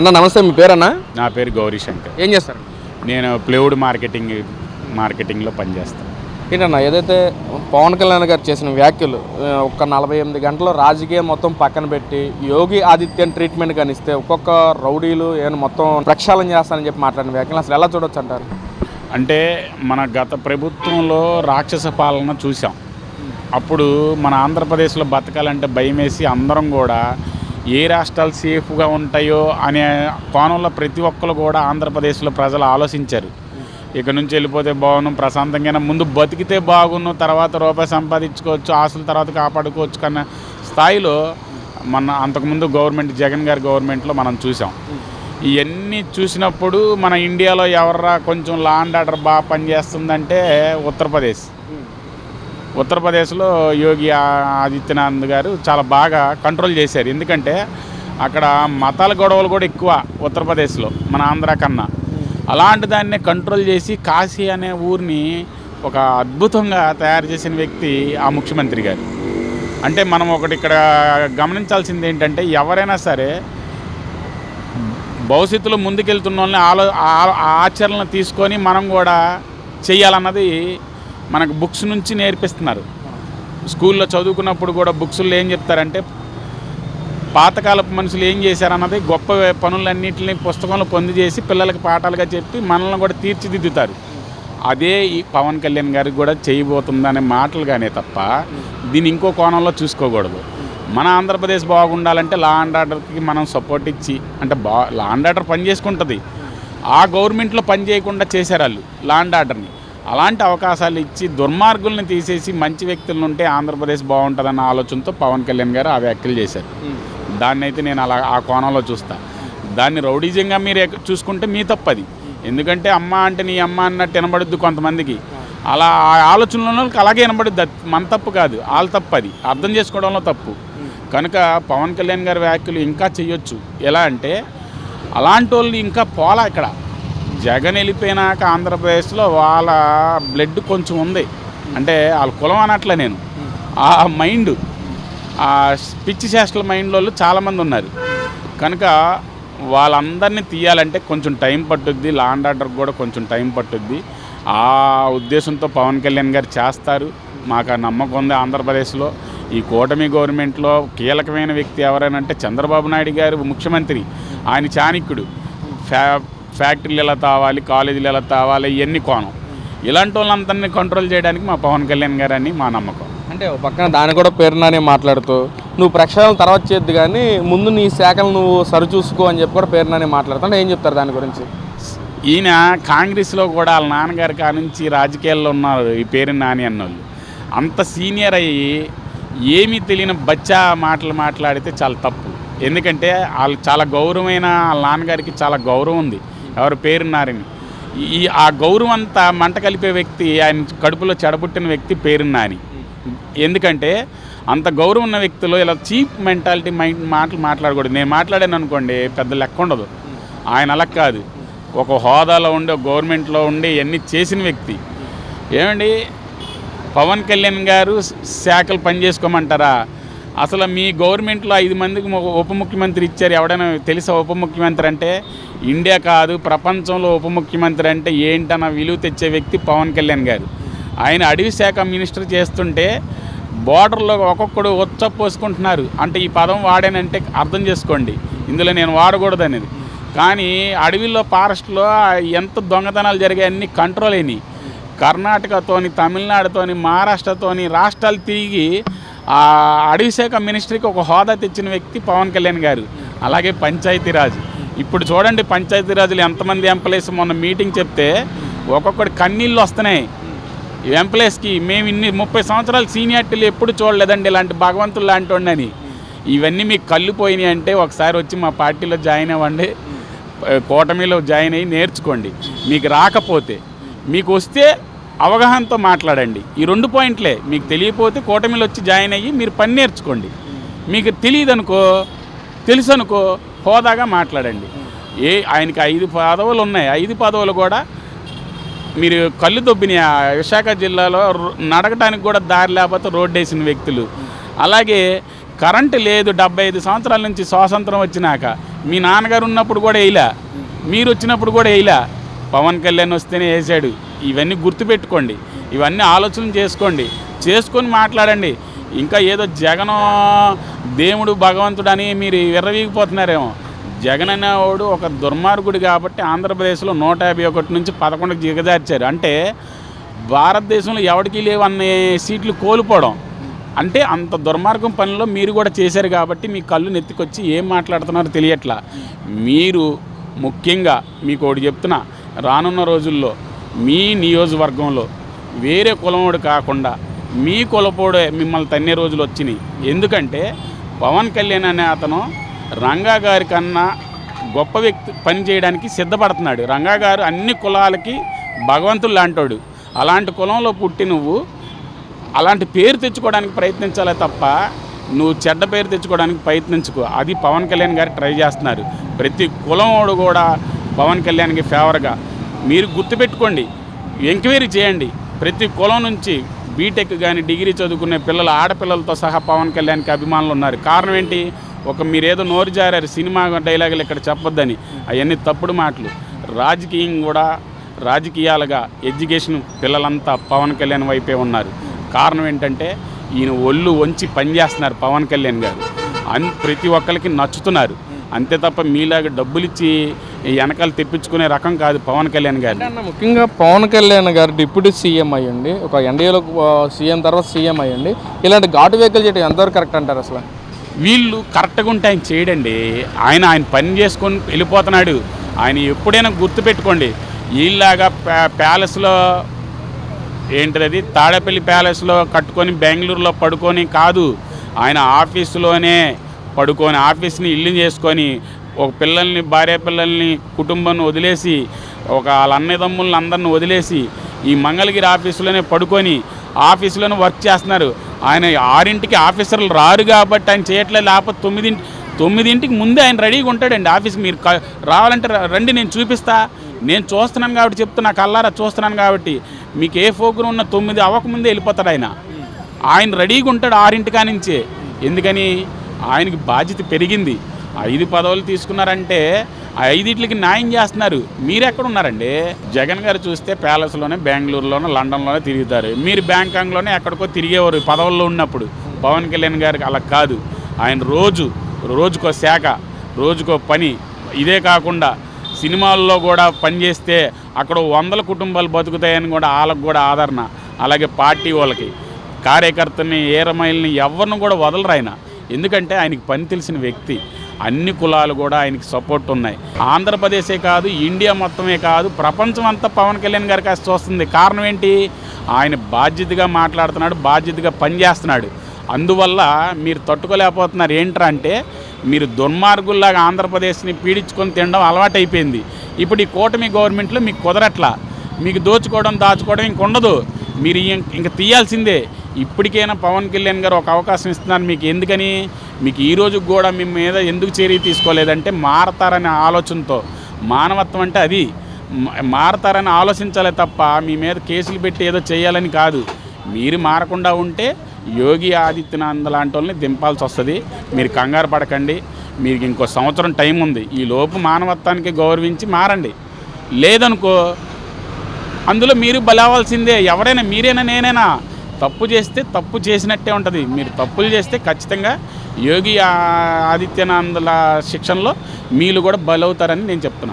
అన్న నమస్తే, మీ పేరన్నా? నా పేరు గౌరీ శంకర్. ఏం చేస్తారు? నేను ప్లైవుడ్ మార్కెటింగ్లో పనిచేస్తాను. ఏంటన్నా, ఏదైతే పవన్ కళ్యాణ్ గారు చేసిన వ్యాఖ్యలు ఒక 48 గంటలు రాజకీయం మొత్తం పక్కన పెట్టి యోగి ఆదిత్యన్ ట్రీట్మెంట్ కనిస్తే ఒక్కొక్క రౌడీలు ఏమైనా మొత్తం ప్రక్షాళన చేస్తానని చెప్పి మాట్లాడిన వ్యాఖ్యలు అసలు ఎలా చూడొచ్చు అంటారు? అంటే మన గత ప్రభుత్వంలో రాక్షస పాలన చూసాం. అప్పుడు మన ఆంధ్రప్రదేశ్లో బతకాలంటే భయమేసి అందరం కూడా ఏ రాష్ట్రాలు సేఫ్గా ఉంటాయో అనే కోణంలో ప్రతి ఒక్కరు కూడా ఆంధ్రప్రదేశ్లో ప్రజలు ఆలోచించారు. ఇక్కడ నుంచి వెళ్ళిపోతే బాగున్నాం, ప్రశాంతంగా ముందు బతికితే బాగున్నాం, తర్వాత రూపాయి సంపాదించుకోవచ్చు, ఆస్తుల తర్వాత కాపాడుకోవచ్చు కన్నా స్థాయిలో మన అంతకుముందు జగన్ గారి గవర్నమెంట్లో మనం చూసాం. ఇవన్నీ చూసినప్పుడు మన ఇండియాలో ఎవర్రా కొంచెం లా అండ్ ఆర్డర్ బాగా పనిచేస్తుందంటే ఉత్తరప్రదేశ్లో యోగి ఆదిత్యనాథ్ గారు చాలా బాగా కంట్రోల్ చేశారు. ఎందుకంటే అక్కడ మతాల గొడవలు కూడా ఎక్కువ ఉత్తరప్రదేశ్లో మన ఆంధ్ర కన్నా. అలాంటి దాన్నే కంట్రోల్ చేసి కాశీ అనే ఊరిని ఒక అద్భుతంగా తయారు చేసిన వ్యక్తి ఆ ముఖ్యమంత్రి గారు. అంటే మనం ఒకటి ఇక్కడ గమనించాల్సింది ఏంటంటే, ఎవరైనా సరే భవిష్యత్తులో ముందుకెళ్తున్న వాళ్ళని ఆచరణలు తీసుకొని మనం కూడా చెయ్యాలన్నది మనకు బుక్స్ నుంచి నేర్పిస్తున్నారు. స్కూల్లో చదువుకున్నప్పుడు కూడా బుక్స్లో ఏం చెప్తారంటే, పాతకాలపు మనుషులు ఏం చేశారన్నది గొప్ప పనులన్నింటినీ పుస్తకంలో పొంది చేసి పిల్లలకి పాఠాలుగా చెప్పి మనల్ని కూడా తీర్చిదిద్దుతారు. అదే ఈ పవన్ కళ్యాణ్ గారికి కూడా చేయబోతుందనే మాటలుగానే తప్ప దీన్ని ఇంకో కోణంలో చూసుకోకూడదు. మన ఆంధ్రప్రదేశ్ బాగుండాలంటే లా అండ్ ఆర్డర్కి మనం సపోర్ట్ ఇచ్చి, అంటే లా అండ్ ఆర్డర్ పని చేసుకుంటుంది, ఆ గవర్నమెంట్లో పని చేయకుండా చేశారు వాళ్ళు లా అండ్ ఆర్డర్ని. అలాంటి అవకాశాలు ఇచ్చి దుర్మార్గుల్ని తీసేసి మంచి వ్యక్తులను ఉంటే ఆంధ్రప్రదేశ్ బాగుంటుందన్న ఆలోచనతో పవన్ కళ్యాణ్ గారు ఆ వ్యాఖ్యలు చేశారు. దాన్ని అయితే నేను అలా ఆ కోణంలో చూస్తాను. దాన్ని రౌడీజంగా మీరు చూసుకుంటే మీ తప్పది. ఎందుకంటే అమ్మ అంటే నీ అమ్మ అన్నట్టు వినబడుద్ది కొంతమందికి. అలా ఆ ఆలోచనలో అలాగే వినబడుద్ది. మన తప్పు కాదు, వాళ్ళ తప్పు. అది అర్థం చేసుకోవడంలో తప్పు. కనుక పవన్ కళ్యాణ్ గారి వ్యాఖ్యలు ఇంకా చేయొచ్చు. ఎలా అంటే, అలాంటి వాళ్ళు ఇంకా పోలా. ఇక్కడ జగన్ వెళ్ళిపోయినాక ఆంధ్రప్రదేశ్లో వాళ్ళ బ్లడ్ కొంచెం ఉంది. అంటే వాళ్ళ కులం అనట్లే నేను, ఆ మైండ్, ఆ పిచ్చి చేష్టల మైండ్లో చాలామంది ఉన్నారు. కనుక వాళ్ళందరినీ తీయాలంటే కొంచెం టైం పట్టుద్ది, లా అండ్ ఆర్డర్కి కూడా కొంచెం టైం పట్టుద్ది. ఆ ఉద్దేశంతో పవన్ కళ్యాణ్ గారు చేస్తారు. మాకు ఆ నమ్మకం ఉంది. ఆంధ్రప్రదేశ్లో ఈ కూటమి గవర్నమెంట్లో కీలకమైన వ్యక్తి ఎవరైనా చంద్రబాబు నాయుడు గారు ముఖ్యమంత్రి. ఆయన చాణక్యుడు. ఫ్యాక్టరీలు ఎలా తావాలి, కాలేజీలు ఎలా తావాలి, ఇవన్నీ కోణం. ఇలాంటి వాళ్ళందరినీ కంట్రోల్ చేయడానికి మా పవన్ కళ్యాణ్ గారు అని మా నమ్మకం. అంటే పక్కన దాన్ని కూడా పేరునాని మాట్లాడుతూ, నువ్వు ప్రక్షాళన తర్వాత చేద్దు కానీ ముందు నీ శాఖలు నువ్వు సరిచూసుకో అని చెప్పి కూడా పేరునాని మాట్లాడుతా. ఏం చెప్తారు దాని గురించి? ఈయన కాంగ్రెస్లో కూడా వాళ్ళ నాన్నగారి కానుంచి రాజకీయాల్లో ఉన్నారు ఈ పేరుని నాని అన్నోళ్ళు. అంత సీనియర్ అయ్యి ఏమీ తెలియని బచ్చా మాటలు మాట్లాడితే చాలా తప్పు. ఎందుకంటే వాళ్ళు చాలా గౌరవమైన, వాళ్ళ నాన్నగారికి చాలా గౌరవం ఉంది. ఎవరు పేరుని నాని. ఆ గౌరవం అంతా మంట కలిపే వ్యక్తి, ఆయన కడుపులో చెడబుట్టిన వ్యక్తి పేరుని నాని. ఎందుకంటే అంత గౌరవం ఉన్న వ్యక్తులు ఇలా చీప్ మెంటాలిటీ మాటలు మాట్లాడకూడదు. నేను మాట్లాడాను అనుకోండి, పెద్ద లెక్క ఉండదు. ఆయన అలా కాదు, ఒక హోదాలో ఉండి, ఒక గవర్నమెంట్లో ఉండి ఇవన్నీ చేసిన వ్యక్తి. ఏమండి, పవన్ కళ్యాణ్ గారు శాఖలు పనిచేసుకోమంటారా? అసలు మీ గవర్నమెంట్లో 5 మందికి ఉప ముఖ్యమంత్రి ఇచ్చారు. ఎవడైనా తెలుసా ఉప ముఖ్యమంత్రి అంటే? ఇండియా కాదు, ప్రపంచంలో ఉప ముఖ్యమంత్రి అంటే ఏంటన్న విలువ తెచ్చే వ్యక్తి పవన్ కళ్యాణ్ గారు. ఆయన అడవి శాఖ మినిస్టర్ చేస్తుంటే బోర్డర్లో ఒక్కొక్కడు పోసుకుంటున్నారు. అంటే ఈ పదం వాడానంటే అర్థం చేసుకోండి, ఇందులో నేను వాడకూడదు అనేది. కానీ అడవిలో, ఫారెస్ట్లో ఎంత దొంగతనాలు జరిగాయి అన్నీ కంట్రోల్ అయినాయి. కర్ణాటకతోని, తమిళనాడుతోని, మహారాష్ట్రతోని రాష్ట్రాలు తిరిగి ఆ అడవి శాఖ మినిస్ట్రీకి ఒక హోదా తెచ్చిన వ్యక్తి పవన్ కళ్యాణ్ గారు. అలాగే పంచాయతీరాజ్. ఇప్పుడు చూడండి, పంచాయతీరాజులు ఎంతమంది ఎంప్లాయీస్ మొన్న మీటింగ్ చెప్తే ఒక్కొక్కటి కన్నీళ్ళు వస్తున్నాయి ఎంప్లాయీస్కి. మేము 30 సంవత్సరాలు సీనియారిటీలు ఎప్పుడు చూడలేదండి ఇలాంటి భగవంతులు లాంటి వాడిని. ఇవన్నీ మీకు కళ్ళు పోయినాయి అంటే ఒకసారి వచ్చి మా పార్టీలో జాయిన్ అవ్వండి, కూటమిలో జాయిన్ అయ్యి నేర్చుకోండి. మీకు రాకపోతే, మీకు వస్తే అవగాహనతో మాట్లాడండి. ఈ 2 పాయింట్లే. మీకు తెలియకపోతే కూటమిలో వచ్చి జాయిన్ అయ్యి మీరు పని నేర్చుకోండి. మీకు తెలియదు అనుకో, తెలుసు అనుకో, హోదాగా మాట్లాడండి. ఆయనకి 5 పదవులు ఉన్నాయి. 5 పదవులు కూడా మీరు కళ్ళు దొబ్బిన విశాఖ జిల్లాలో నడకడానికి కూడా దారి లేకపోతే రోడ్డు వేసిన వ్యక్తులు. అలాగే కరెంటు లేదు 75 సంవత్సరాల నుంచి స్వాతంత్రం వచ్చినాక. మీ నాన్నగారు ఉన్నప్పుడు కూడా వేయలే, మీరు వచ్చినప్పుడు కూడా వేయలే, పవన్ కళ్యాణ్ వస్తేనే వేసాడు. ఇవన్నీ గుర్తుపెట్టుకోండి, ఇవన్నీ ఆలోచన చేసుకొని మాట్లాడండి. ఇంకా ఏదో జగన్ దేవుడు భగవంతుడు అని మీరు విర్రవీగిపోతున్నారేమో. జగన్ అనేవాడు ఒక దుర్మార్గుడు కాబట్టి ఆంధ్రప్రదేశ్లో 151 నుంచి 11కి దిగజార్చారు. అంటే భారతదేశంలో ఎవరికి లేవు అనే సీట్లు కోల్పోవడం అంటే అంత దుర్మార్గం పనిలో మీరు కూడా చేశారు కాబట్టి మీ కళ్ళు నెత్తికొచ్చి ఏం మాట్లాడుతున్నారో తెలియట్లా. మీరు ముఖ్యంగా మీకు ఒకటి చెప్తున్నా, రానున్న రోజుల్లో మీ నియోజకవర్గంలో వేరే కులమోడు కాకుండా మీ కులపోడే మిమ్మల్ని తన్నే రోజులు వచ్చినాయి. ఎందుకంటే పవన్ కళ్యాణ్ అనే అతను రంగా గారి కన్నా గొప్ప వ్యక్తి పని చేయడానికి సిద్ధపడుతున్నాడు. రంగా గారు అన్ని కులాలకి భగవంతుడు లాంటాడు. అలాంటి కులంలో పుట్టి నువ్వు అలాంటి పేరు తెచ్చుకోవడానికి ప్రయత్నించాలే తప్ప నువ్వు చెడ్డ పేరు తెచ్చుకోవడానికి ప్రయత్నించుకో. అది పవన్ కళ్యాణ్ గారు ట్రై చేస్తున్నారు. ప్రతి కులంవాడు కూడా పవన్ కళ్యాణ్కి ఫేవర్గా మీరు గుర్తుపెట్టుకోండి, ఎంక్వైరీ చేయండి. ప్రతి కులం నుంచి బీటెక్ కానీ డిగ్రీ చదువుకునే పిల్లలు ఆడపిల్లలతో సహా పవన్ కళ్యాణ్కి అభిమానులు ఉన్నారు. కారణం ఏంటి? మీరేదో నోరు జారారు సినిమా డైలాగులు ఇక్కడ చెప్పొద్దని, అవన్నీ తప్పుడు మాటలు. రాజకీయాలుగా ఎడ్యుకేషన్ పిల్లలంతా పవన్ కళ్యాణ్ వైపే ఉన్నారు. కారణం ఏంటంటే ఈయన ఒళ్ళు వంచి పనిచేస్తున్నారు పవన్ కళ్యాణ్ గారు, ప్రతి ఒక్కరికి నచ్చుతున్నారు. అంతే తప్ప మీలాగా డబ్బులు ఇచ్చి వెనకాల తెప్పించుకునే రకం కాదు పవన్ కళ్యాణ్ గారు. ముఖ్యంగా పవన్ కళ్యాణ్ గారు డిప్యూటీ సీఎం అయ్యండి, ఒక ఎన్డీఏలో సీఎం తర్వాత సీఎం అయ్యండి. ఇలాంటి ఘాటు వ్యాఖ్యలు చేయడం ఎంతవరకు కరెక్ట్ అంటారు? అసలు వీళ్ళు కరెక్ట్గా ఉంటే ఆయన చేయడండి. ఆయన పని చేసుకొని వెళ్ళిపోతున్నాడు. ఆయన ఎప్పుడైనా గుర్తుపెట్టుకోండి, వీళ్ళలాగా ప్యాలెస్లో ఏంటిది తాడేపల్లి ప్యాలెస్లో కట్టుకొని బెంగళూరులో పడుకొని కాదు, ఆయన ఆఫీసులోనే పడుకొని ఆఫీస్ని ఇల్లు చేసుకొని ఒక పిల్లల్ని భార్య పిల్లల్ని కుటుంబాన్ని వదిలేసి వాళ్ళ అన్నదమ్ములను అందరిని వదిలేసి ఈ మంగళగిరి ఆఫీసులోనే పడుకొని ఆఫీసులోనే వర్క్ చేస్తున్నారు. ఆయన 6ంటికి ఆఫీసర్లు రారు కాబట్టి ఆయన చేయట్లేదు. లేకపోతే 9ంటికి ముందే ఆయన రెడీగా ఉంటాడండి ఆఫీస్కి. మీరు రావాలంటే రండి, నేను చూపిస్తా. నేను చూస్తున్నాను కాబట్టి చెప్తున్నా, కల్లారా చూస్తున్నాను కాబట్టి. మీకు ఏ ప్రోగ్రాం ఉన్న 9 అవ్వకముందే వెళ్ళిపోతాడు ఆయన రెడీగా ఉంటాడు 6ంటికా నుంచే. ఎందుకని? ఆయనకి బాధ్యత పెరిగింది. 5 పదవులు తీసుకున్నారంటే ఆ 5ంటికి న్యాయం చేస్తున్నారు. మీరు ఎక్కడ ఉన్నారండి? జగన్ గారు చూస్తే ప్యాలెస్లోనే బెంగళూరులోనే లండన్లోనే తిరుగుతారు. మీరు బ్యాంకాంగ్లోనే ఎక్కడికో తిరిగేవారు పదవుల్లో ఉన్నప్పుడు. పవన్ కళ్యాణ్ గారికి అలా కాదు. ఆయన రోజుకో శాఖ, రోజుకో పని. ఇదే కాకుండా సినిమాల్లో కూడా పనిచేస్తే అక్కడ 100 కుటుంబాలు బతుకుతాయని కూడా వాళ్ళకు కూడా ఆదరణ. అలాగే పార్టీ వాళ్ళకి కార్యకర్తని ఏరమైల్ని ఎవరిని కూడా వదలరు ఆయన. ఎందుకంటే ఆయనకి పని తెలిసిన వ్యక్తి. అన్ని కులాలు కూడా ఆయనకి సపోర్ట్ ఉన్నాయి. ఆంధ్రప్రదేశే కాదు, ఇండియా మొత్తమే కాదు, ప్రపంచం అంతా పవన్ కళ్యాణ్ గారికి చూస్తుంది. కారణం ఏంటి? ఆయన బాధ్యతగా మాట్లాడుతున్నాడు, బాధ్యతగా పనిచేస్తున్నాడు. అందువల్ల మీరు తట్టుకోలేకపోతున్నారు. ఏంట్రా అంటే మీరు దుర్మార్గుల్లాగా ఆంధ్రప్రదేశ్ని పీడించుకొని తినడం అలవాటైపోయింది. ఇప్పుడు ఈ కూటమి గవర్నమెంట్లో మీకు కుదరట్లా. మీకు దాచుకోవడం ఇంకొండదు. మీరు ఇంక తీయాల్సిందే. ఇప్పటికైనా పవన్ కళ్యాణ్ గారు ఒక అవకాశం ఇస్తున్నారు మీకు. ఎందుకని? మీకు ఈ రోజుకి కూడా మీ మీద ఎందుకు చర్య తీసుకోలేదంటే మారతారనే ఆలోచనతో. మానవత్వం అంటే అది. మారతారని ఆలోచించాలే తప్ప మీ మీద కేసులు పెట్టి ఏదో చేయాలని కాదు. మీరు మారకుండా ఉంటే యోగి ఆదిత్యనాథ్ లాంటి వాళ్ళని దింపాల్సి వస్తుంది. మీరు కంగారు పడకండి. మీకు ఇంకో సంవత్సరం టైం ఉంది. ఈ లోపు మానవత్వానికి గౌరవించి మారండి. లేదనుకో అందులో మీరు బలవాల్సిందే. ఎవరైనా, మీరైనా నేనైనా. తప్పు చేస్తే తప్పు చేసినట్టే ఉంటుంది. మీరు తప్పులు చేస్తే ఖచ్చితంగా యోగి ఆదిత్యనాథ్ల శిక్షణలో మీరు కూడా బలవుతారని నేను చెప్తున్నాను.